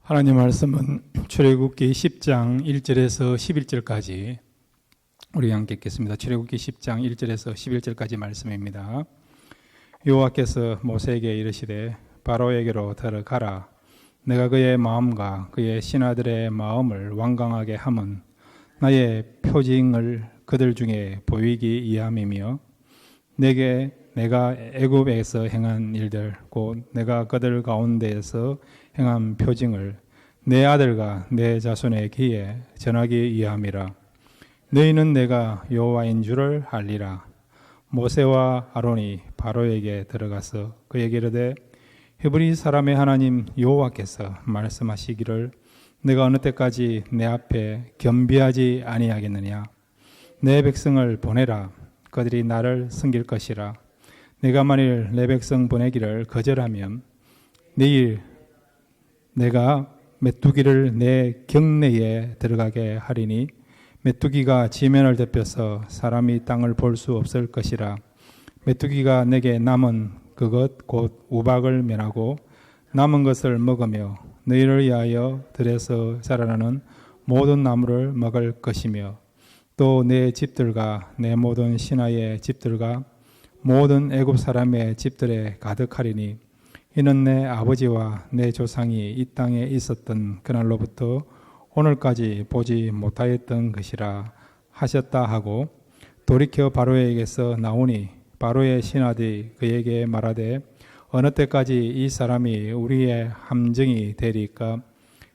하나님 말씀은 출애굽기 10장 1절에서 11절까지 우리 함께 읽겠습니다. 출애굽기 10장 1절에서 11절까지 말씀입니다. 여호와께서 모세에게 이르시되 바로에게로 들어가라. 내가 그의 마음과 그의 신하들의 마음을 완강하게 함은 나의 표징을 그들 중에 보이기 위함이며 내가 애굽에서 행한 일들 곧 내가 그들 가운데에서 행한 표징을 내 아들과 내 자손의 귀에 전하기 위함이라. 너희는 내가 여호와인 줄을 알리라. 모세와 아론이 바로에게 들어가서 그에게 이르되 히브리 사람의 하나님 여호와께서 말씀하시기를 내가 어느 때까지 내 앞에 겸비하지 아니하겠느냐. 내 백성을 보내라. 그들이 나를 섬길 것이라. 내가 만일 내 백성 보내기를 거절하면 내일 내가 메뚜기를 내 경내에 들어가게 하리니 메뚜기가 지면을 덮여서 사람이 땅을 볼 수 없을 것이라. 메뚜기가 내게 남은 그것 곧 우박을 면하고 남은 것을 먹으며 너희를 위하여 들에서 자라나는 모든 나무를 먹을 것이며 또 내 집들과 내 모든 신하의 집들과 모든 애굽 사람의 집들에 가득하리니 이는 내 아버지와 내 조상이 이 땅에 있었던 그날로부터 오늘까지 보지 못하였던 것이라 하셨다 하고 돌이켜 바로에게서 나오니 바로의 신하들이 그에게 말하되 어느 때까지 이 사람이 우리의 함정이 되리까.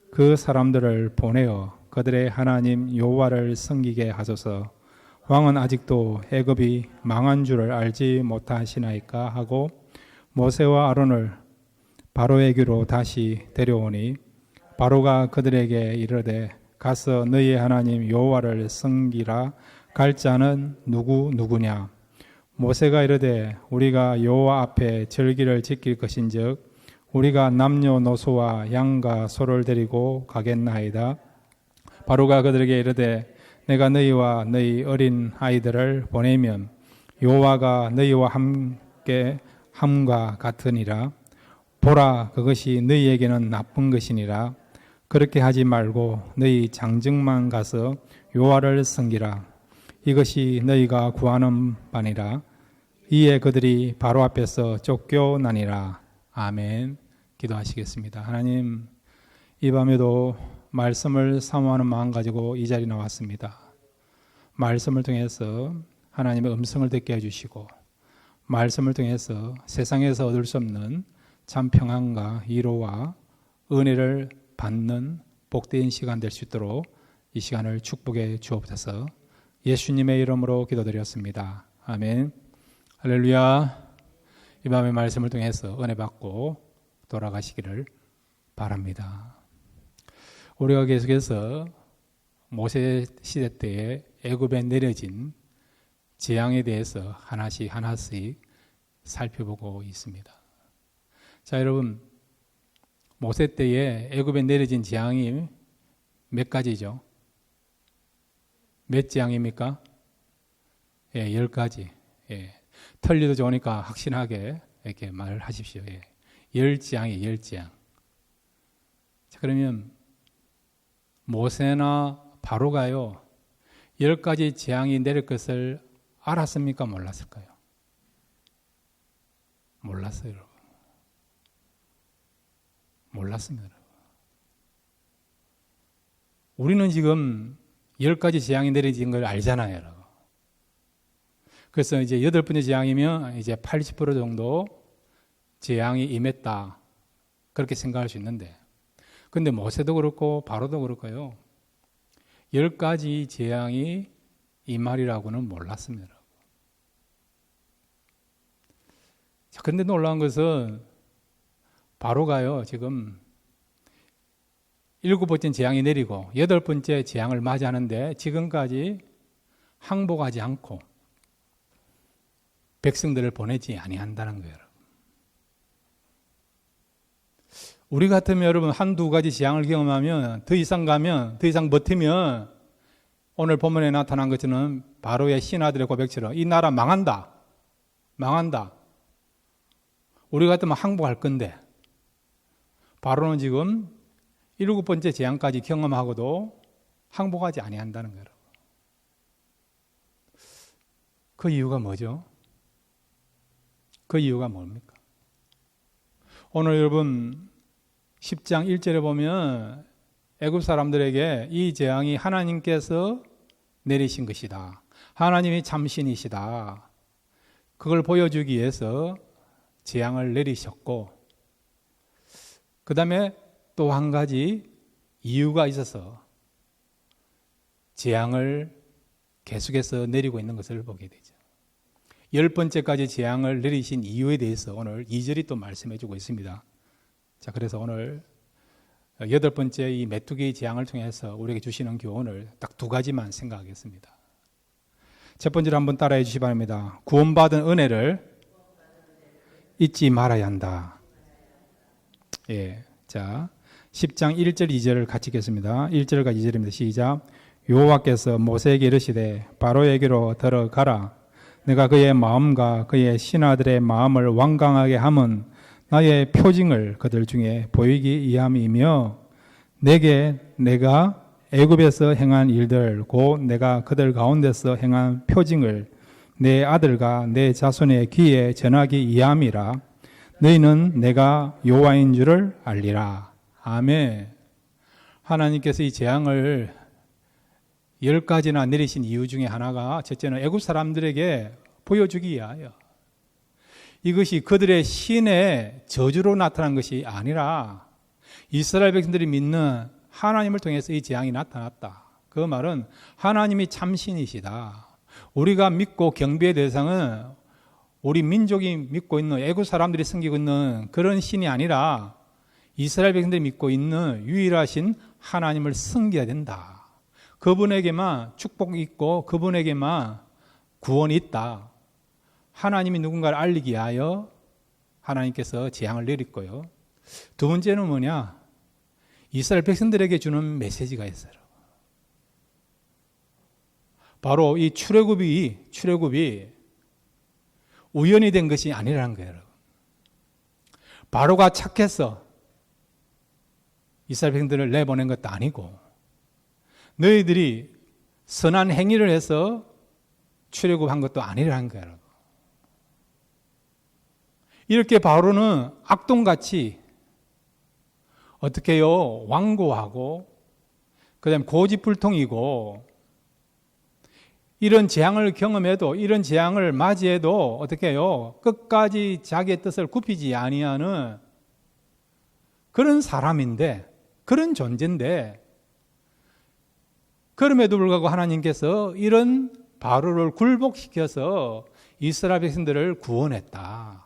그 사람들을 보내어 그들의 하나님 여호와를 섬기게 하소서. 왕은 아직도 애굽이 망한 줄을 알지 못하시나이까 하고 모세와 아론을 바로에게로 다시 데려오니 바로가 그들에게 이르되 가서 너희의 하나님 여호와를 섬기라. 갈 자는 누구냐. 모세가 이르되 우리가 여호와 앞에 절기를 지킬 것인즉 우리가 남녀노소와 양과 소를 데리고 가겠나이다. 바로가 그들에게 이르되 내가 너희와 너희 어린 아이들을 보내면 여호와가 너희와 함께 함과 같으니라. 보라, 그것이 너희에게는 나쁜 것이니라. 그렇게 하지 말고 너희 장정만 가서 여호와를 섬기라. 이것이 너희가 구하는 바니라. 이에 그들이 바로 앞에서 쫓겨나니라. 아멘. 기도하시겠습니다. 하나님, 이 밤에도 말씀을 사모하는 마음 가지고 이 자리에 나왔습니다. 말씀을 통해서 하나님의 음성을 듣게 해주시고 말씀을 통해서 세상에서 얻을 수 없는 참 평안과 위로와 은혜를 받는 복된 시간 될 수 있도록 이 시간을 축복해 주옵소서. 예수님의 이름으로 기도드렸습니다. 아멘. 할렐루야. 이 밤의 말씀을 통해서 은혜 받고 돌아가시기를 바랍니다. 우리가 계속해서 모세 시대 때에 애굽에 내려진 재앙에 대해서 하나씩 살펴보고 있습니다. 자, 여러분, 모세 때에 애굽에 내려진 재앙이 몇 가지죠? 몇 재앙입니까? 10가지. 틀려도 좋으니까 확신하게 이렇게 말하십시오. 10재앙이에요, 10재앙. 자, 그러면 모세나 바로가요, 10가지 재앙이 내릴 것을 알았습니까? 몰랐을까요? 몰랐어요, 여러분. 몰랐습니다. 우리는 지금 10가지 재앙이 내려진 걸 알잖아요, 여러분. 그래서 이제 8번째 재앙이면 이제 80% 정도 재앙이 임했다. 그렇게 생각할 수 있는데. 근데 모세도 그렇고 바로도 그렇고요. 10가지 재앙이 임하리라고는 몰랐습니다. 자, 근데 놀라운 것은 바로가요, 지금 7번째 재앙이 내리고 8번째 재앙을 맞이하는데 지금까지 항복하지 않고 백성들을 보내지 아니한다는 거예요. 우리 같으면 여러분 한두 가지 재앙을 경험하면 더 이상 가면 더 이상 버티면 오늘 본문에 나타난 것처럼 바로의 신하들의 고백처럼 이 나라 망한다. 우리 같으면 항복할 건데 바로는 지금 7번째 재앙까지 경험하고도 항복하지 아니한다는 거예요. 그 이유가 뭐죠? 그 이유가 뭡니까? 오늘 여러분 10장 1절에 보면 애굽 사람들에게 이 재앙이 하나님께서 내리신 것이다. 하나님이 참신이시다. 그걸 보여주기 위해서 재앙을 내리셨고, 그 다음에 또 한 가지 이유가 있어서 재앙을 계속해서 내리고 있는 것을 보게 되죠. 10번째까지 재앙을 내리신 이유에 대해서 오늘 2절이 또 말씀해 주고 있습니다. 자, 그래서 오늘 8번째 이 메뚜기 재앙을 통해서 우리에게 주시는 교훈을 딱 2가지만 생각하겠습니다. 첫 번째로 한번 따라해 주시기 바랍니다. 구원받은 은혜를 잊지 말아야 한다. 예, 자 10장 1절 2절을 같이 읽겠습니다. 1절과 2절입니다. 시작. 여호와께서 모세에게 이르시되 바로에게로 들어가라. 내가 그의 마음과 그의 신하들의 마음을 완강하게 함은 나의 표징을 그들 중에 보이기 위함이며, 내게 내가 애굽에서 행한 일들 곧 내가 그들 가운데서 행한 표징을 내 아들과 내 자손의 귀에 전하기 위함이라. 너희는 내가 여호와인 줄을 알리라. 아멘. 하나님께서 이 재앙을 10가지나 내리신 이유 중에 하나가, 첫째는 애굽 사람들에게 보여주기 위하여, 이것이 그들의 신의 저주로 나타난 것이 아니라 이스라엘 백성들이 믿는 하나님을 통해서 이 재앙이 나타났다. 그 말은 하나님이 참신이시다. 우리가 믿고 경배의 대상은 우리 민족이 믿고 있는, 애굽 사람들이 섬기고 있는 그런 신이 아니라 이스라엘 백성들이 믿고 있는 유일하신 하나님을 섬겨야 된다. 그분에게만 축복이 있고 그분에게만 구원이 있다. 하나님이 누군가를 알리기 위하여 하나님께서 재앙을 내렸고요. 두 번째는 뭐냐? 이스라엘 백성들에게 주는 메시지가 있어요. 바로 이 출애굽이 우연히 된 것이 아니라는 거예요. 바로가 착해서 이스라엘 백성들을 내보낸 것도 아니고, 너희들이 선한 행위를 해서 출애굽한 것도 아니라는 거예요. 이렇게 바로는 악동같이 어떻게 해요? 완고하고 그 다음에 고집불통이고, 이런 재앙을 경험해도, 이런 재앙을 맞이해도 어떻게 해요? 끝까지 자기의 뜻을 굽히지 아니하는 그런 사람인데, 그런 존재인데, 그럼에도 불구하고 하나님께서 이런 바로를 굴복시켜서 이스라엘 백성들을 구원했다.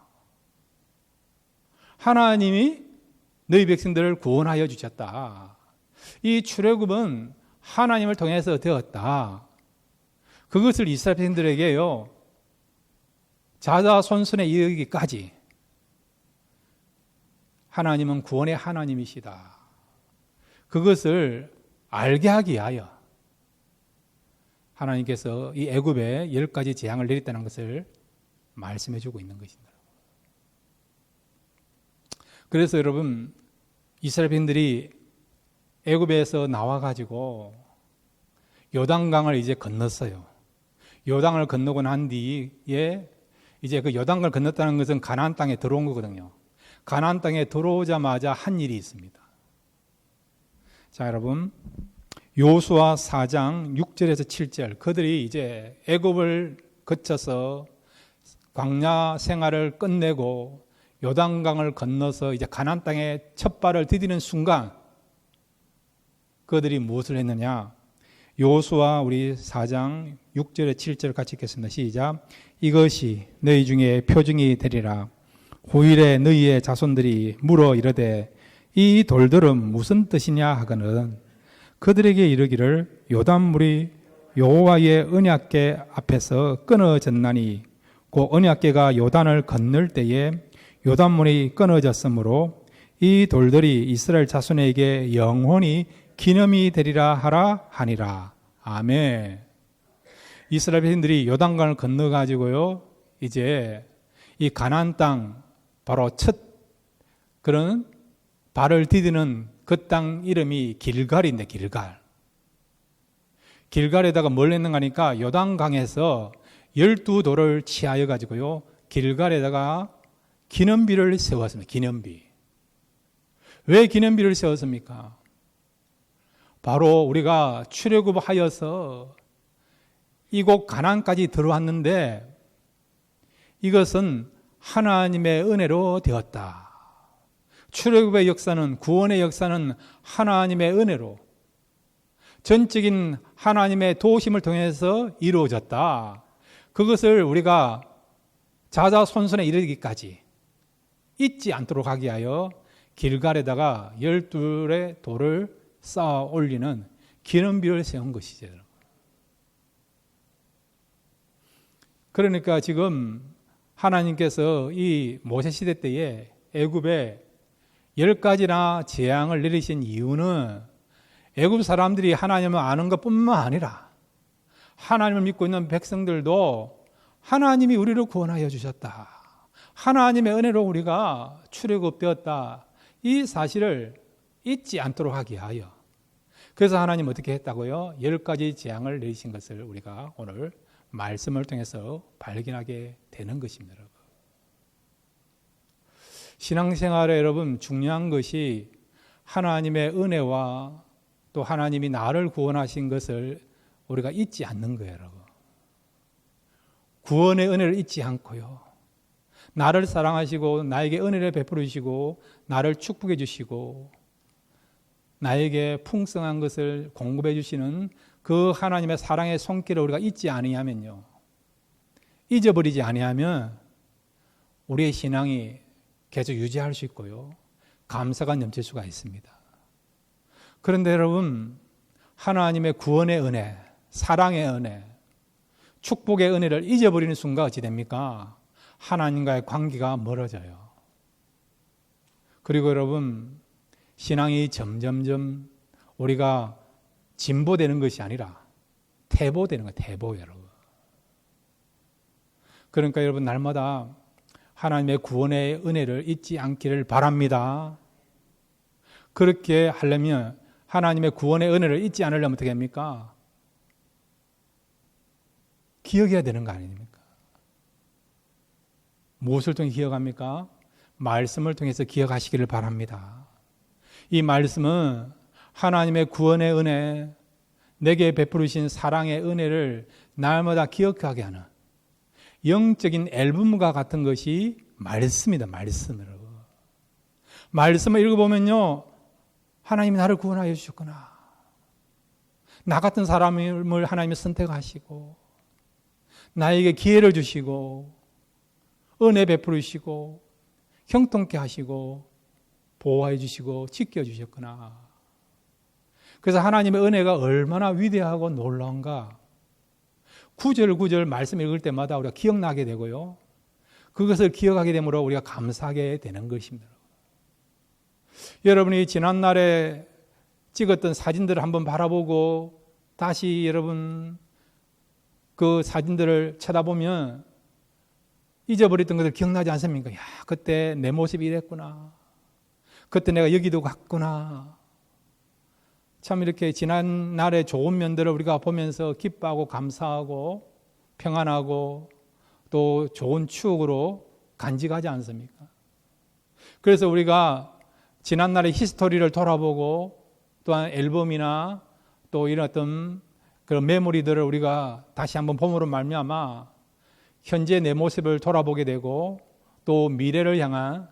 하나님이 너희 백성들을 구원하여 주셨다. 이 출애굽은 하나님을 통해서 되었다. 그것을 이스라엘 백성들에게요, 자자손손에 이르기까지 하나님은 구원의 하나님이시다. 그것을 알게 하기 위하여 하나님께서 이 애굽에 10가지 재앙을 내렸다는 것을 말씀해 주고 있는 것입니다. 그래서 여러분, 이스라엘 백성들이 애굽에서 나와가지고 요단강을 이제 건넜어요. 요단을 건너고 난 뒤에 이제 그 요단강을 건넜다는 것은 가나안 땅에 들어온 거거든요. 가나안 땅에 들어오자마자 한 일이 있습니다. 자, 여러분, 여호수아 4장 6절에서 7절, 그들이 이제 애굽을 거쳐서 광야 생활을 끝내고 요단강을 건너서 이제 가나안 땅에 첫 발을 디디는 순간 그들이 무엇을 했느냐? 여호수아 우리 4장 6절에 7절 같이 읽겠습니다. 시작. 이것이 너희 중에 표징이 되리라. 후일에 너희의 자손들이 물어 이르되 이 돌들은 무슨 뜻이냐 하거늘 그들에게 이르기를 요단물이 여호와의 언약궤 앞에서 끊어졌나니 곧 언약궤가 요단을 건널 때에 요단물이 끊어졌으므로 이 돌들이 이스라엘 자손에게 영원히 기념이 되리라 하라 하니라. 아멘. 이스라엘 백성들이 요단강을 건너가지고요, 이제 이 가나안 땅 바로 첫 그런 발을 디디는 그 땅 이름이 길갈인데 길갈. 길갈에다가 뭘 했는가 하니까 요단강에서 12돌을 취하여 가지고요. 길갈에다가 기념비를 세웠습니다. 기념비. 왜 기념비를 세웠습니까? 바로 우리가 출애굽하여서 이곳 가나안까지 들어왔는데 이것은 하나님의 은혜로 되었다. 출애굽의 역사는, 구원의 역사는 하나님의 은혜로 전적인 하나님의 도우심을 통해서 이루어졌다. 그것을 우리가 자자손손에 이르기까지 잊지 않도록 하기 위하여 길갈에다가 12의 돌을 쌓아 올리는 기념비를 세운 것이죠. 그러니까 지금 하나님께서 이 모세시대 때에 애굽에 10가지나 재앙을 내리신 이유는 애굽 사람들이 하나님을 아는 것뿐만 아니라 하나님을 믿고 있는 백성들도 하나님이 우리를 구원하여 주셨다. 하나님의 은혜로 우리가 출애굽되었다. 이 사실을 잊지 않도록 하기 위하여. 그래서 하나님 어떻게 했다고요? 10가지 재앙을 내리신 것을 우리가 오늘 말씀을 통해서 발견하게 되는 것입니다. 여러분. 신앙생활에 여러분 중요한 것이 하나님의 은혜와 또 하나님이 나를 구원하신 것을 우리가 잊지 않는 거예요. 여러분. 구원의 은혜를 잊지 않고요. 나를 사랑하시고 나에게 은혜를 베풀어 주시고 나를 축복해 주시고 나에게 풍성한 것을 공급해 주시는 그 하나님의 사랑의 손길을 우리가 잊지 아니하면요. 잊어버리지 아니하면 우리의 신앙이 계속 유지할 수 있고요. 감사가 넘칠 수가 있습니다. 그런데 여러분, 하나님의 구원의 은혜, 사랑의 은혜, 축복의 은혜를 잊어버리는 순간 어찌 됩니까? 하나님과의 관계가 멀어져요. 그리고 여러분, 신앙이 점점점 우리가 진보되는 것이 아니라 퇴보되는 거예요. 퇴보 여러분. 그러니까 여러분 날마다 하나님의 구원의 은혜를 잊지 않기를 바랍니다. 그렇게 하려면 하나님의 구원의 은혜를 잊지 않으려면 어떻게 합니까? 기억해야 되는 거 아닙니까? 무엇을 통해 기억합니까? 말씀을 통해서 기억하시기를 바랍니다. 이 말씀은 하나님의 구원의 은혜, 내게 베푸르신 사랑의 은혜를 날마다 기억하게 하는 영적인 앨범과 같은 것이 말씀이다. 말씀으로. 말씀을 읽어보면요. 하나님이 나를 구원하여 주셨구나. 나 같은 사람을 하나님이 선택하시고 나에게 기회를 주시고 은혜 베푸시고 형통케 하시고 보호해 주시고 지켜주셨구나. 그래서 하나님의 은혜가 얼마나 위대하고 놀라운가. 구절 말씀 읽을 때마다 우리가 기억나게 되고요. 그것을 기억하게 되므로 우리가 감사하게 되는 것입니다. 여러분이 지난날에 찍었던 사진들을 한번 바라보고 다시 여러분 그 사진들을 쳐다보면 잊어버렸던 것들 기억나지 않습니까? 야, 그때 내 모습이 이랬구나. 그때 내가 여기도 갔구나. 참 이렇게 지난날의 좋은 면들을 우리가 보면서 기뻐하고 감사하고 평안하고 또 좋은 추억으로 간직하지 않습니까? 그래서 우리가 지난날의 히스토리를 돌아보고 또한 앨범이나 또 이런 어떤 그런 메모리들을 우리가 다시 한번 봄으로 말미암아 현재 내 모습을 돌아보게 되고 또 미래를 향한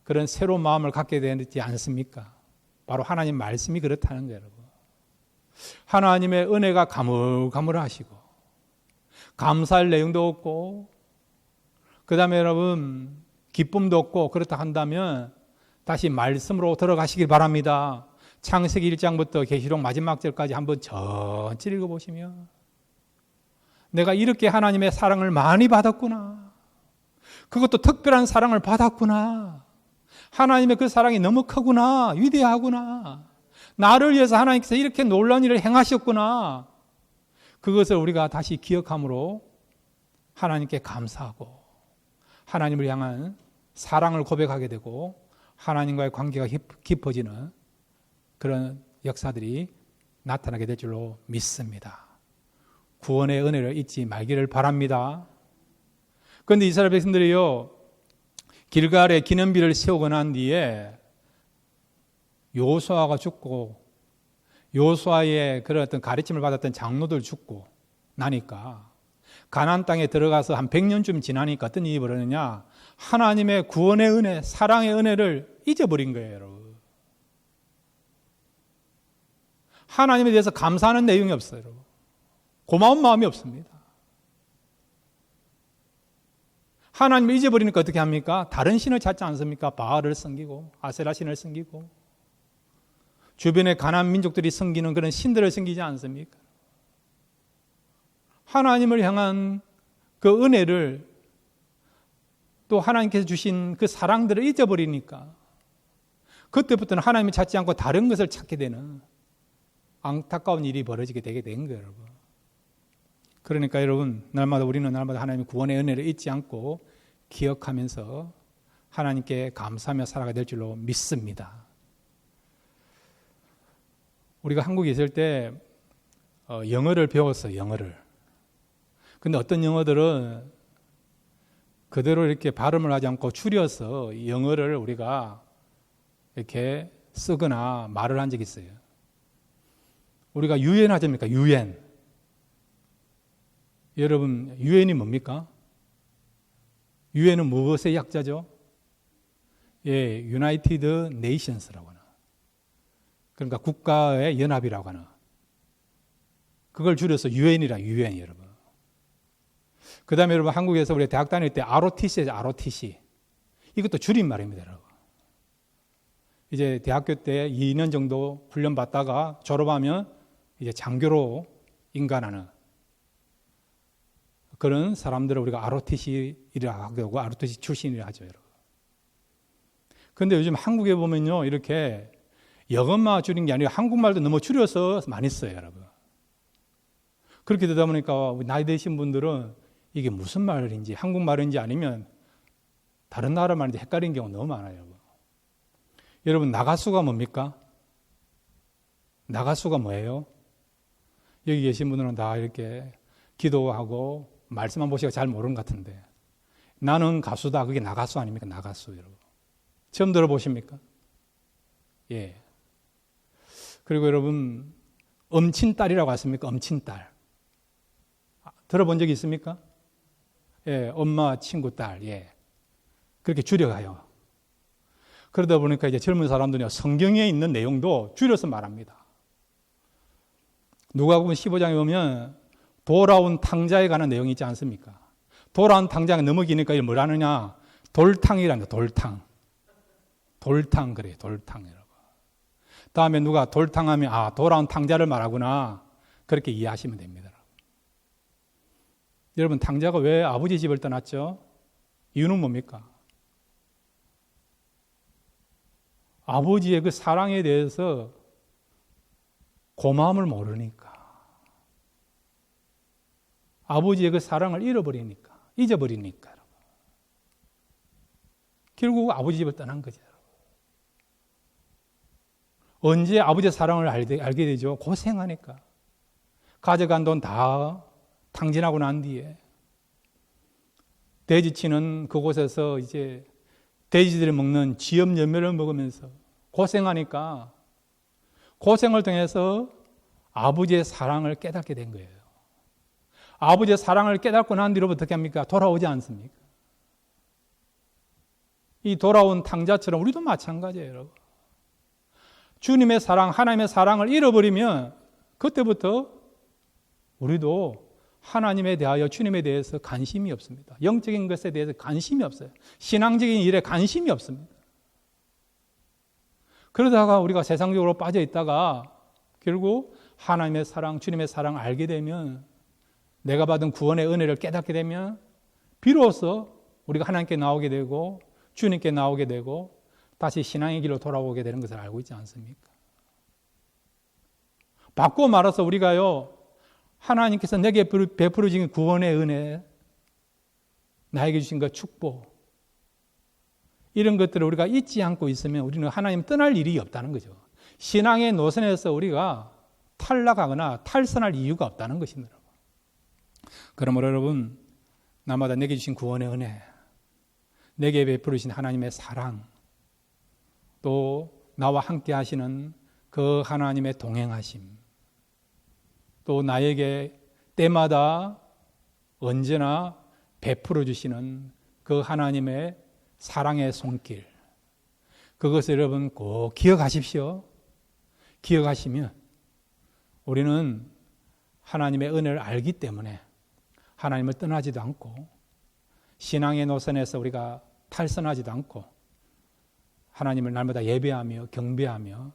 그런 새로운 마음을 갖게 되지 않습니까? 바로 하나님 말씀이 그렇다는 거예요, 여러분. 하나님의 은혜가 가물가물하시고 감사할 내용도 없고 그 다음에 여러분 기쁨도 없고 그렇다 한다면 다시 말씀으로 들어가시길 바랍니다. 창세기 1장부터 계시록 마지막 절까지 한번 전체 읽어보시면 내가 이렇게 하나님의 사랑을 많이 받았구나. 그것도 특별한 사랑을 받았구나. 하나님의 그 사랑이 너무 크구나. 위대하구나. 나를 위해서 하나님께서 이렇게 놀라운 일을 행하셨구나. 그것을 우리가 다시 기억함으로 하나님께 감사하고 하나님을 향한 사랑을 고백하게 되고 하나님과의 관계가 깊어지는 그런 역사들이 나타나게 될 줄로 믿습니다. 구원의 은혜를 잊지 말기를 바랍니다. 그런데 이스라엘 백성들이요, 길갈에 기념비를 세우고 난 뒤에 여호수아가 죽고 여호수아의 그런 어떤 가르침을 받았던 장로들 죽고 나니까 가나안 땅에 들어가서 한 100년쯤 지나니까 어떤 일이 벌어지냐, 하나님의 구원의 은혜, 사랑의 은혜를 잊어버린 거예요, 여러분. 하나님에 대해서 감사하는 내용이 없어요, 여러분. 고마운 마음이 없습니다. 하나님을 잊어버리니까 어떻게 합니까? 다른 신을 찾지 않습니까? 바알을 섬기고 아세라 신을 섬기고 주변에 가나안 민족들이 섬기는 그런 신들을 섬기지 않습니까? 하나님을 향한 그 은혜를, 또 하나님께서 주신 그 사랑들을 잊어버리니까 그때부터는 하나님을 찾지 않고 다른 것을 찾게 되는 안타까운 일이 벌어지게 되게 된 거예요, 여러분. 그러니까 여러분, 우리는 날마다 하나님의 구원의 은혜를 잊지 않고 기억하면서 하나님께 감사하며 살아가야 될 줄로 믿습니다. 우리가 한국에 있을 때 영어를 배웠어요, 영어를. 근데 어떤 영어들은 그대로 이렇게 발음을 하지 않고 추려서 영어를 우리가 이렇게 쓰거나 말을 한 적이 있어요. 우리가 유엔 하십니까? 유엔. 여러분, 유엔이 뭡니까? 유엔은 무엇의 약자죠? 예, United Nations라고 하나. 그러니까 국가의 연합이라고 하나. 그걸 줄여서 유엔이라, 유엔, 여러분. 그 다음에 여러분, 한국에서 우리 대학 다닐 때 ROTC죠, ROTC. 이것도 줄임말입니다, 여러분. 이제 대학교 때 2년 정도 훈련 받다가 졸업하면 이제 장교로 인간하는 그런 사람들을 우리가 ROTC이라고 하고 ROTC 출신이라 하죠, 여러분. 그런데 요즘 한국에 보면요, 이렇게 영어만 줄인 게 아니라 한국말도 너무 줄여서 많이 써요, 여러분. 그렇게 되다 보니까 나이 드신 분들은 이게 무슨 말인지, 한국말인지 아니면 다른 나라 말인지 헷갈리는 경우가 너무 많아요, 여러분. 여러분, 나가수가 뭡니까? 나가수가 뭐예요? 여기 계신 분들은 다 이렇게 기도하고 말씀만 보시고 잘 모르는 것 같은데, 나는 가수다, 그게 나가수 아닙니까? 나가수, 여러분. 처음 들어보십니까? 예. 그리고 여러분, 엄친딸이라고 하십니까? 엄친딸. 들어본 적이 있습니까? 예, 엄마, 친구, 딸. 예. 그렇게 줄여가요. 그러다 보니까 이제 젊은 사람들이 성경에 있는 내용도 줄여서 말합니다. 누가복음 15장에 보면 돌아온 탕자에 관한 내용이 있지 않습니까? 돌아온 탕자가 너무 기니까 이걸 뭐라 하느냐? 돌탕이란다, 돌탕. 돌탕, 그래요, 돌탕이라고. 다음에 누가 돌탕하면, 아, 돌아온 탕자를 말하구나. 그렇게 이해하시면 됩니다. 여러분, 탕자가 왜 아버지 집을 떠났죠? 이유는 뭡니까? 아버지의 그 사랑에 대해서 고마움을 모르니까. 아버지의 그 사랑을 잃어버리니까, 잊어버리니까. 결국 아버지 집을 떠난 거죠. 언제 아버지의 사랑을 알게 되죠? 고생하니까. 가져간 돈 다 탕진하고 난 뒤에 돼지치는 그곳에서 이제 돼지들이 먹는 지엽 열매를 먹으면서 고생하니까 고생을 통해서 아버지의 사랑을 깨닫게 된 거예요. 아버지의 사랑을 깨닫고 난 뒤로 어떻게 합니까? 돌아오지 않습니까? 이 돌아온 탕자처럼 우리도 마찬가지예요, 여러분. 주님의 사랑, 하나님의 사랑을 잃어버리면 그때부터 우리도 하나님에 대하여, 주님에 대해서 관심이 없습니다. 영적인 것에 대해서 관심이 없어요. 신앙적인 일에 관심이 없습니다. 그러다가 우리가 세상적으로 빠져 있다가 결국 하나님의 사랑, 주님의 사랑을 알게 되면, 내가 받은 구원의 은혜를 깨닫게 되면 비로소 우리가 하나님께 나오게 되고 주님께 나오게 되고 다시 신앙의 길로 돌아오게 되는 것을 알고 있지 않습니까? 바꾸어 말해서 우리가요, 하나님께서 내게 베풀어 주신 구원의 은혜, 나에게 주신 그 축복, 이런 것들을 우리가 잊지 않고 있으면 우리는 하나님 떠날 일이 없다는 거죠. 신앙의 노선에서 우리가 탈락하거나 탈선할 이유가 없다는 것입니다. 그러므로 여러분, 나마다 내게 주신 구원의 은혜, 내게 베풀으신 하나님의 사랑, 또 나와 함께 하시는 그 하나님의 동행하심, 또 나에게 때마다 언제나 베풀어 주시는 그 하나님의 사랑의 손길, 그것을 여러분 꼭 기억하십시오. 기억하시면 우리는 하나님의 은혜를 알기 때문에 하나님을 떠나지도 않고 신앙의 노선에서 우리가 탈선하지도 않고 하나님을 날마다 예배하며 경배하며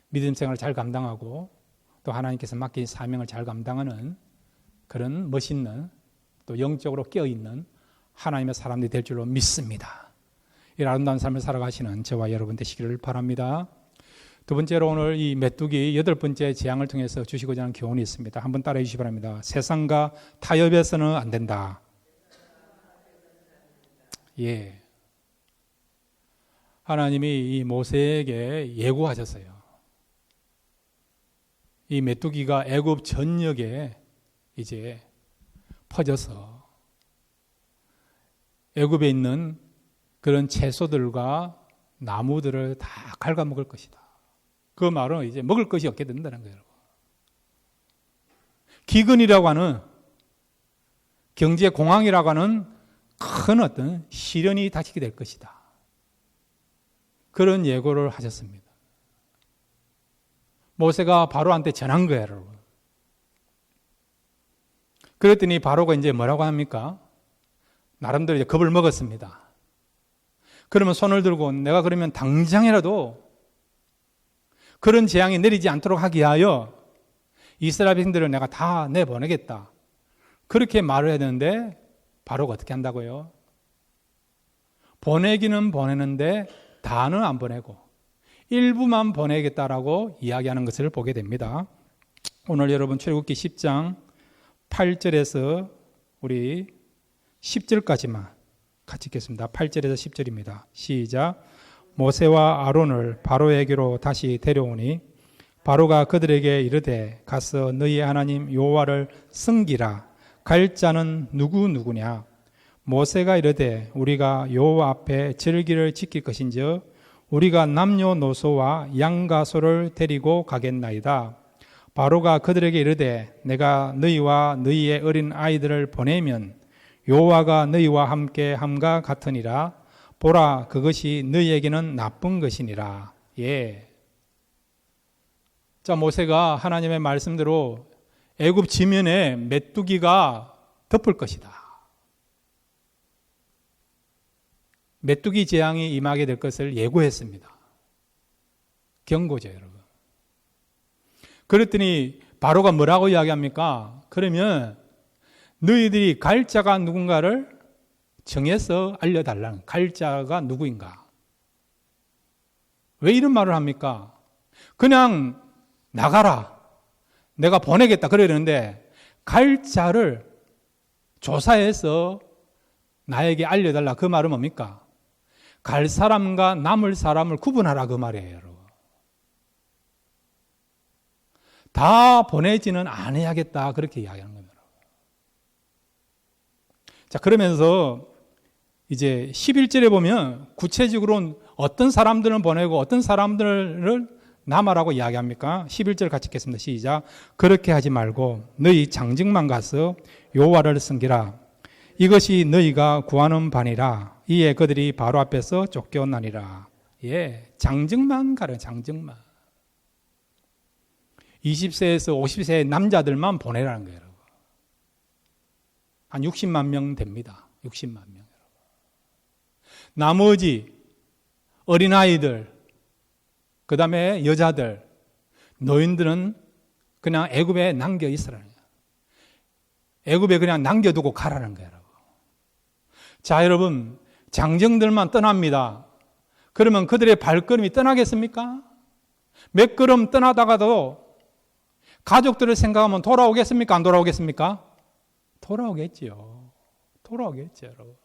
믿음 생활을 잘 감당하고 또 하나님께서 맡긴 사명을 잘 감당하는 그런 멋있는 또 영적으로 깨어있는 하나님의 사람들이 될 줄로 믿습니다. 이 아름다운 삶을 살아가시는 저와 여러분 되시기를 바랍니다. 두 번째로 오늘 이 메뚜기 8번째 재앙을 통해서 주시고자 하는 교훈이 있습니다. 한번 따라해 주시기 바랍니다. 세상과 타협해서는 안 된다. 예. 하나님이 이 모세에게 예고하셨어요. 이 메뚜기가 애굽 전역에 이제 퍼져서 애굽에 있는 그런 채소들과 나무들을 다 갉아먹을 것이다. 그 말은 이제 먹을 것이 없게 된다는 거예요. 기근이라고 하는 경제 공황이라고 하는 큰 어떤 시련이 닥치게 될 것이다. 그런 예고를 하셨습니다. 모세가 바로한테 전한 거예요, 여러분. 그랬더니 바로가 이제 뭐라고 합니까? 나름대로 이제 겁을 먹었습니다. 그러면 손을 들고 내가 그러면 당장이라도 그런 재앙이 내리지 않도록 하기 위하여 이스라엘 백성들을 내가 다 내보내겠다. 그렇게 말을 해야 되는데 바로가 어떻게 한다고요? 보내기는 보내는데 다는 안 보내고 일부만 보내겠다라고 이야기하는 것을 보게 됩니다. 오늘 여러분 출애굽기 10장 8절에서 우리 10절까지만 같이 읽겠습니다. 8절에서 10절입니다. 시작. 모세와 아론을 바로에게로 다시 데려오니 바로가 그들에게 이르되 가서 너희 하나님 여호와를 섬기라. 갈 자는 누구냐? 모세가 이르되 우리가 여호와 앞에 절기를 지킬 것인즉 우리가 남녀노소와 양과 소를 데리고 가겠나이다. 바로가 그들에게 이르되 내가 너희와 너희의 어린 아이들을 보내면 여호와가 너희와 함께 함과 같으니라. 보라, 그것이 너희에게는 나쁜 것이니라. 예. 자, 모세가 하나님의 말씀대로 애굽 지면에 메뚜기가 덮을 것이다. 메뚜기 재앙이 임하게 될 것을 예고했습니다. 경고죠, 여러분. 그랬더니 바로가 뭐라고 이야기합니까? 그러면 너희들이 갈 자가 누군가를 정해서 알려달라는, 갈 자가 누구인가? 왜 이런 말을 합니까? 그냥 나가라, 내가 보내겠다 그래야 되는데 갈 자를 조사해서 나에게 알려달라, 그 말은 뭡니까? 갈 사람과 남을 사람을 구분하라, 그 말이에요, 여러분. 다 보내지는 않아야겠다, 그렇게 이야기하는 겁니다. 자, 그러면서 이제 11절에 보면 구체적으로는 어떤 사람들은 보내고 어떤 사람들을 남아라고 이야기합니까? 11절 같이 읽겠습니다. 시작. 그렇게 하지 말고 너희 장정만 가서 여호와를 섬기라. 이것이 너희가 구하는 바니라. 이에 그들이 바로 앞에서 쫓겨나니라. 예, 장정만 가라, 장정만. 20세에서 50세 남자들만 보내라는 거예요. 한 60만 명 됩니다. 60만 명. 나머지 어린아이들, 그 다음에 여자들, 노인들은 그냥 애굽에 남겨 있으라는 거예요. 애굽에 그냥 남겨두고 가라는 거예요. 자, 여러분, 장정들만 떠납니다. 그러면 그들의 발걸음이 떠나겠습니까? 몇 걸음 떠나다가도 가족들을 생각하면 돌아오겠습니까? 안 돌아오겠습니까? 돌아오겠지요. 돌아오겠죠, 여러분.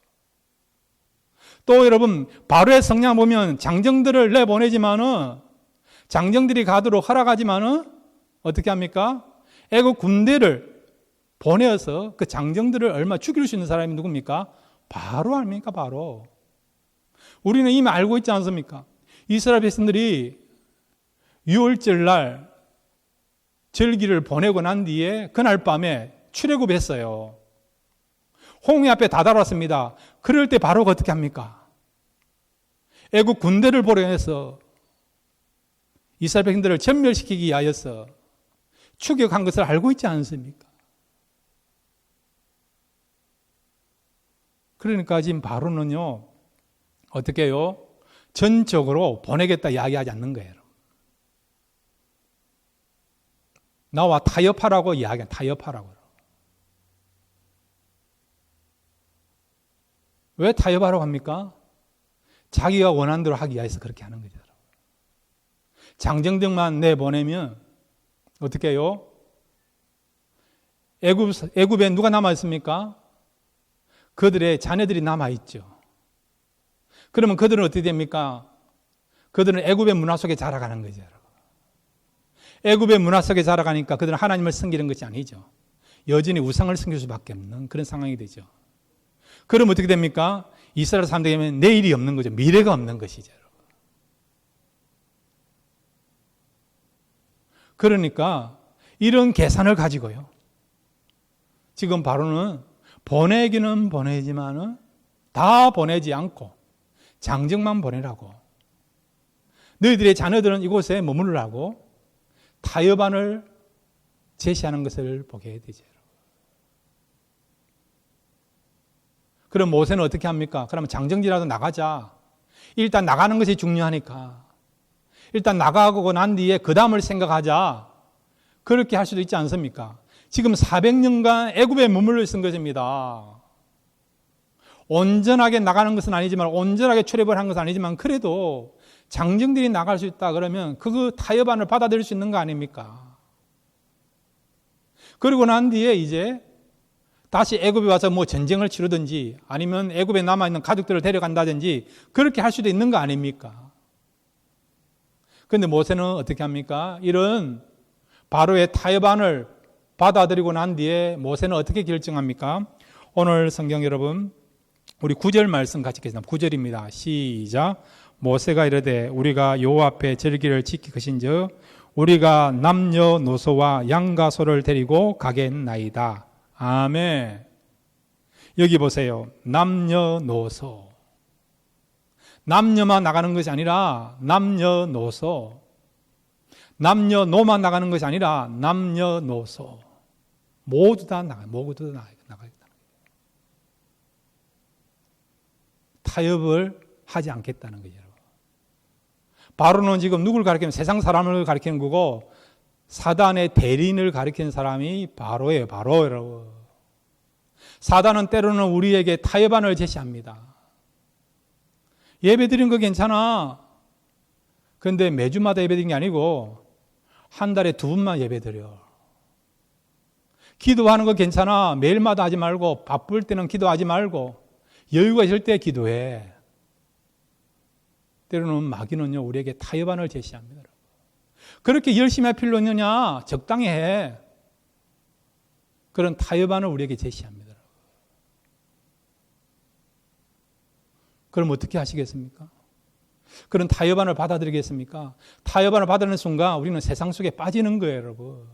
또 여러분, 바로의 성향 보면 장정들을 내보내지만은 장정들이 가도록 허락하지만은 어떻게 합니까? 애국 군대를 보내어서 그 장정들을 얼마 죽일 수 있는 사람이 누굽니까? 바로 아닙니까? 바로. 우리는 이미 알고 있지 않습니까? 이스라엘 백성들이 6월절 날 절기를 보내고 난 뒤에 그날 밤에 출애굽했어요. 홍해 앞에 다다랐습니다. 그럴 때 바로 어떻게 합니까? 애국 군대를 보내서 이스라엘 백성들을 전멸시키기 위하여서 추격한 것을 알고 있지 않습니까? 그러니까 지금 바로는요, 어떻게 해요? 전적으로 보내겠다 이야기하지 않는 거예요. 나와 타협하라고 이야기한 타협하라고. 왜 타협하라고 합니까? 자기가 원하는 대로 하기 위해서 그렇게 하는 거죠. 장정들만 내보내면 어떻게 해요? 애굽에 누가 남아있습니까? 그들의 자녀들이 남아있죠. 그러면 그들은 어떻게 됩니까? 그들은 애굽의 문화 속에 자라가는 거죠. 애굽의 문화 속에 자라가니까 그들은 하나님을 섬기는 것이 아니죠. 여전히 우상을 섬길 수밖에 없는 그런 상황이 되죠. 그럼 어떻게 됩니까? 이스라엘 사람들에게는 내일이 없는 거죠. 미래가 없는 것이죠. 그러니까 이런 계산을 가지고요. 지금 바로는 보내기는 보내지만은 다 보내지 않고 장정만 보내라고. 너희들의 자녀들은 이곳에 머무르라고 타협안을 제시하는 것을 보게 되죠. 그럼 모세는 어떻게 합니까? 그러면 장정지라도 나가자. 일단 나가는 것이 중요하니까. 일단 나가고 난 뒤에 그 다음을 생각하자. 그렇게 할 수도 있지 않습니까? 지금 400년간 애굽에 머물러 있은 것입니다. 온전하게 나가는 것은 아니지만, 온전하게 출애굽을 한 것은 아니지만, 그래도 장정들이 나갈 수 있다 그러면 그 타협안을 받아들일 수 있는 거 아닙니까? 그리고 난 뒤에 이제 다시 애굽에 와서 뭐 전쟁을 치르든지 아니면 애굽에 남아있는 가족들을 데려간다든지 그렇게 할 수도 있는 거 아닙니까? 그런데 모세는 어떻게 합니까? 이런 바로의 타협안을 받아들이고 난 뒤에 모세는 어떻게 결정합니까? 오늘 성경 여러분 우리 9절 말씀 같이 읽겠습니다. 9절입니다. 시작. 모세가 이르되 우리가 여호와 앞에 절기를 지키것인즉 우리가 남녀노소와 양과 소를 데리고 가겠나이다. 아멘. 여기 보세요. 남녀노소. 남녀만 나가는 것이 아니라 남녀노소. 남녀노만 나가는 것이 아니라 남녀노소. 모두 다 나가겠다는 거예요. 타협을 하지 않겠다는 거죠. 바로는 지금 누굴 가리키면 세상 사람을 가리키는 거고 사단의 대리인을 가리키는 사람이 바로예요. 바로. 사단은 때로는 우리에게 타협안을 제시합니다. 예배 드린 거 괜찮아. 그런데 매주마다 예배 드린 게 아니고 한 달에 2번만 예배 드려. 기도하는 거 괜찮아. 매일마다 하지 말고 바쁠 때는 기도하지 말고 여유가 있을 때 기도해. 때로는 마귀는요 우리에게 타협안을 제시합니다. 그렇게 열심히 할 필요 있느냐? 적당히 해. 그런 타협안을 우리에게 제시합니다. 그럼 어떻게 하시겠습니까? 그런 타협안을 받아들이겠습니까? 타협안을 받아들이는 순간 우리는 세상 속에 빠지는 거예요, 여러분.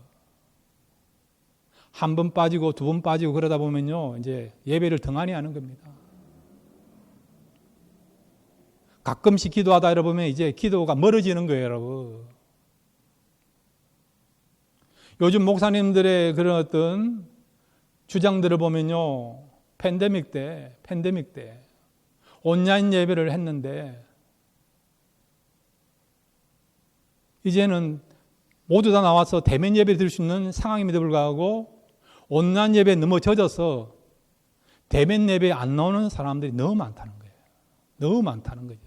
한 번 빠지고 2번 빠지고 그러다 보면요 이제 예배를 등한히 하는 겁니다. 가끔씩 기도하다 보면 이제 기도가 멀어지는 거예요, 여러분. 요즘 목사님들의 그런 어떤 주장들을 보면요, 팬데믹 때 온라인 예배를 했는데 이제는 모두 다 나와서 대면 예배 드릴 수 있는 상황임에도 불구하고 온라인 예배에 너무 젖어서 대면 예배에 안 나오는 사람들이 너무 많다는 거예요. 너무 많다는 거죠.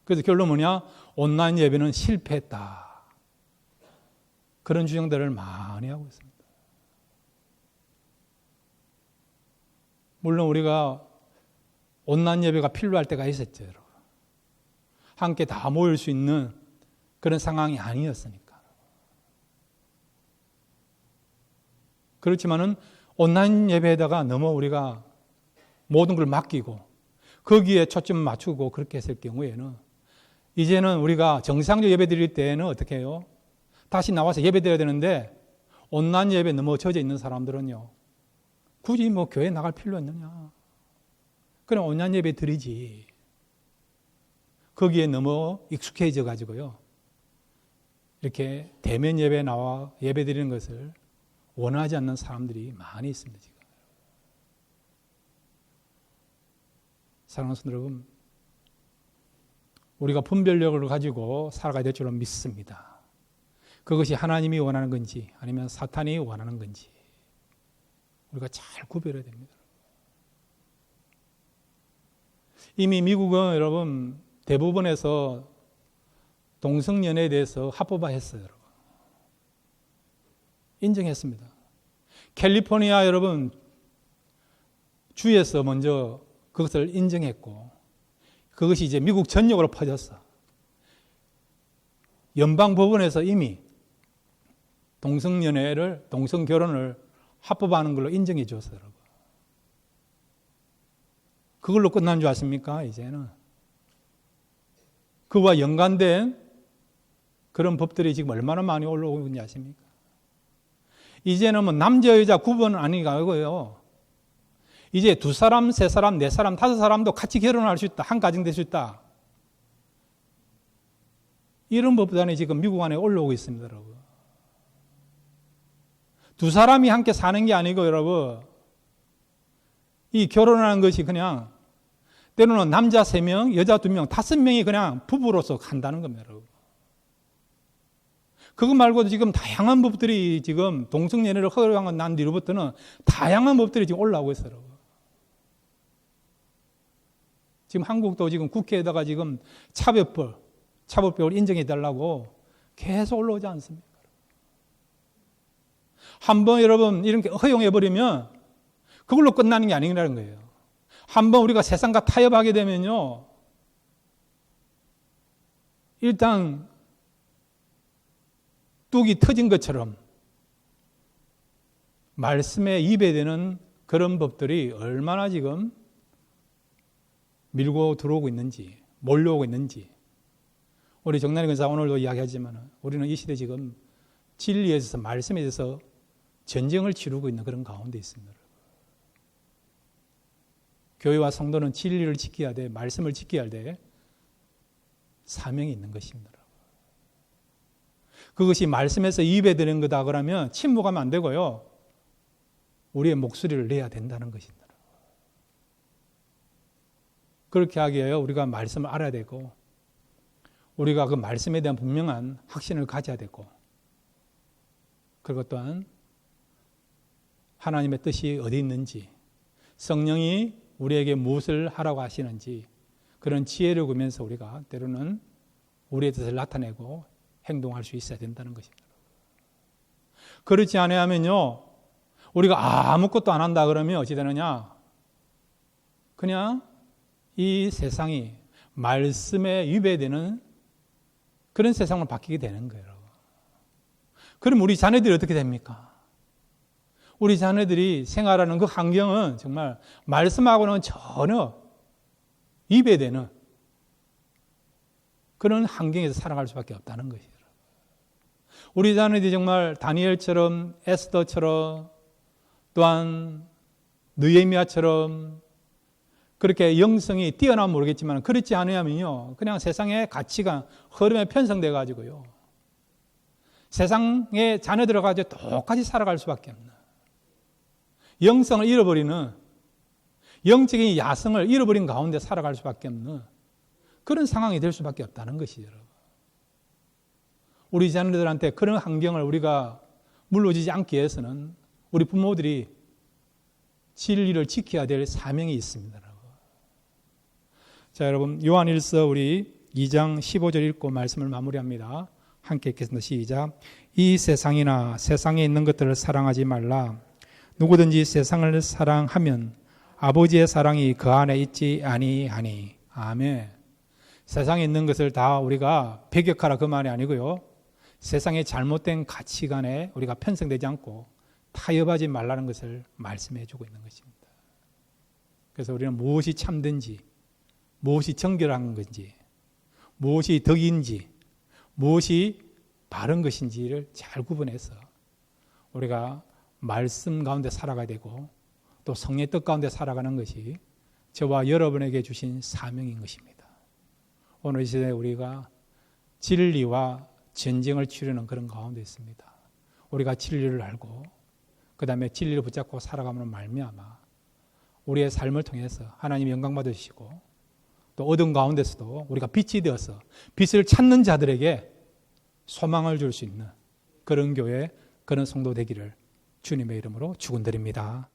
그래서 결론 뭐냐? 온라인 예배는 실패했다. 그런 주장들을 많이 하고 있습니다. 물론 우리가 온라인 예배가 필요할 때가 있었죠, 여러분. 함께 다 모일 수 있는 그런 상황이 아니었으니까. 그렇지만은 온라인 예배에다가 너무 우리가 모든 걸 맡기고 거기에 초점을 맞추고 그렇게 했을 경우에는 이제는 우리가 정상적 예배 드릴 때에는 어떻게 해요? 다시 나와서 예배 드려야 되는데 온라인 예배에 너무 젖어 있는 사람들은요, 굳이 뭐 교회 나갈 필요 있느냐? 그냥 온라인 예배 드리지. 거기에 너무 익숙해져 가지고요, 이렇게 대면 예배에 나와 예배 드리는 것을 원하지 않는 사람들이 많이 있습니다, 지금. 사랑하는 성도 여러분, 우리가 분별력을 가지고 살아가야 될 줄로 믿습니다. 그것이 하나님이 원하는 건지 아니면 사탄이 원하는 건지 우리가 잘 구별해야 됩니다. 이미 미국은 여러분 대부분에서 동성연애에 대해서 합법화했어요. 여러분. 인정했습니다. 캘리포니아 여러분 주에서 먼저 그것을 인정했고 그것이 이제 미국 전역으로 퍼졌어. 연방법원에서 이미 동성연애를, 동성결혼을 합법화하는 걸로 인정해 줬어요. 여러분. 그걸로 끝난 줄 아십니까? 이제는. 그와 연관된 그런 법들이 지금 얼마나 많이 올라오고 있는지 아십니까? 이제는 뭐 남자, 여자 구분은 아니고요. 이제 2사람, 3사람, 4사람, 5사람도 같이 결혼할 수 있다. 한 가정 될 수 있다. 이런 법단이 지금 미국 안에 올라오고 있습니다, 여러분. 2사람이 함께 사는 게 아니고, 여러분, 이 결혼하는 것이 그냥 때로는 남자 3명, 여자 2명, 5명이 그냥 부부로서 간다는 겁니다, 여러분. 그거 말고도 지금 다양한 법들이 지금 동성연애를 허용한 뒤로부터는 다양한 법들이 지금 올라오고 있어요, 여러분. 지금 한국도 지금 국회에다가 지금 차별법을 인정해 달라고 계속 올라오지 않습니까? 한번 여러분 이렇게 허용해버리면 그걸로 끝나는 게 아니라는 거예요. 한번 우리가 세상과 타협하게 되면요, 일단 뚝이 터진 것처럼 말씀에 입에되는 그런 법들이 얼마나 지금 밀고 들어오고 있는지, 몰려오고 있는지. 우리 정난이 권사 오늘도 이야기하지만 우리는 이 시대 지금 진리에 있어서, 말씀에 대해서 전쟁을 치르고 있는 그런 가운데 있습니다. 교회와 성도는 진리를 지켜야 돼, 말씀을 지켜야 돼 사명이 있는 것입니다. 그것이 말씀에서 입에 드는 거다 그러면 침묵하면 안 되고요, 우리의 목소리를 내야 된다는 것입니다. 그렇게 하기 위해 우리가 말씀을 알아야 되고 우리가 그 말씀에 대한 분명한 확신을 가져야 되고, 그리고 또한 하나님의 뜻이 어디 있는지, 성령이 우리에게 무엇을 하라고 하시는지 그런 지혜를 구면서 우리가 때로는 우리의 뜻을 나타내고 행동할 수 있어야 된다는 것입니다. 그렇지 않으면요, 우리가 아무것도 안 한다 그러면 어찌 되느냐? 그냥 이 세상이 말씀에 위배되는 그런 세상으로 바뀌게 되는 거예요. 그럼 우리 자녀들이 어떻게 됩니까? 우리 자녀들이 생활하는 그 환경은 정말 말씀하고는 전혀 위배되는 그런 환경에서 살아갈 수밖에 없다는 것이에요. 우리 자녀들이 정말 다니엘처럼, 에스더처럼, 또한 느헤미야처럼 그렇게 영성이 뛰어나면 모르겠지만 그렇지 않으면요, 그냥 세상의 가치가 흐름에 편성돼 가지고요, 세상에 자녀들어 가지고 똑같이 살아갈 수밖에 없는, 영성을 잃어버리는, 영적인 야성을 잃어버린 가운데 살아갈 수밖에 없는 그런 상황이 될 수밖에 없다는 것이죠. 우리 자녀들한테 그런 환경을 우리가 물러지지 않기 위해서는 우리 부모들이 진리를 지켜야 될 사명이 있습니다. 자, 여러분, 요한일서 우리 2장 15절 읽고 말씀을 마무리합니다. 함께 읽겠습니다. 시작. 이 세상이나 세상에 있는 것들을 사랑하지 말라. 누구든지 세상을 사랑하면 아버지의 사랑이 그 안에 있지 아니하니. 아멘. 세상에 있는 것을 다 우리가 배격하라 그 말이 아니고요. 세상의 잘못된 가치관에 우리가 편성되지 않고 타협하지 말라는 것을 말씀해 주고 있는 것입니다. 그래서 우리는 무엇이 참든지, 무엇이 정결한 건지, 무엇이 덕인지, 무엇이 바른 것인지를 잘 구분해서 우리가 말씀 가운데 살아가야 되고 또 성령의 뜻 가운데 살아가는 것이 저와 여러분에게 주신 사명인 것입니다. 오늘 이 시대에 우리가 진리와 전쟁을 치르는 그런 가운데 있습니다. 우리가 진리를 알고 그 다음에 진리를 붙잡고 살아가면 말미암아 우리의 삶을 통해서 하나님 영광 받으시고 또 어둠 가운데서도 우리가 빛이 되어서 빛을 찾는 자들에게 소망을 줄 수 있는 그런 교회, 그런 성도 되기를 주님의 이름으로 축원드립니다.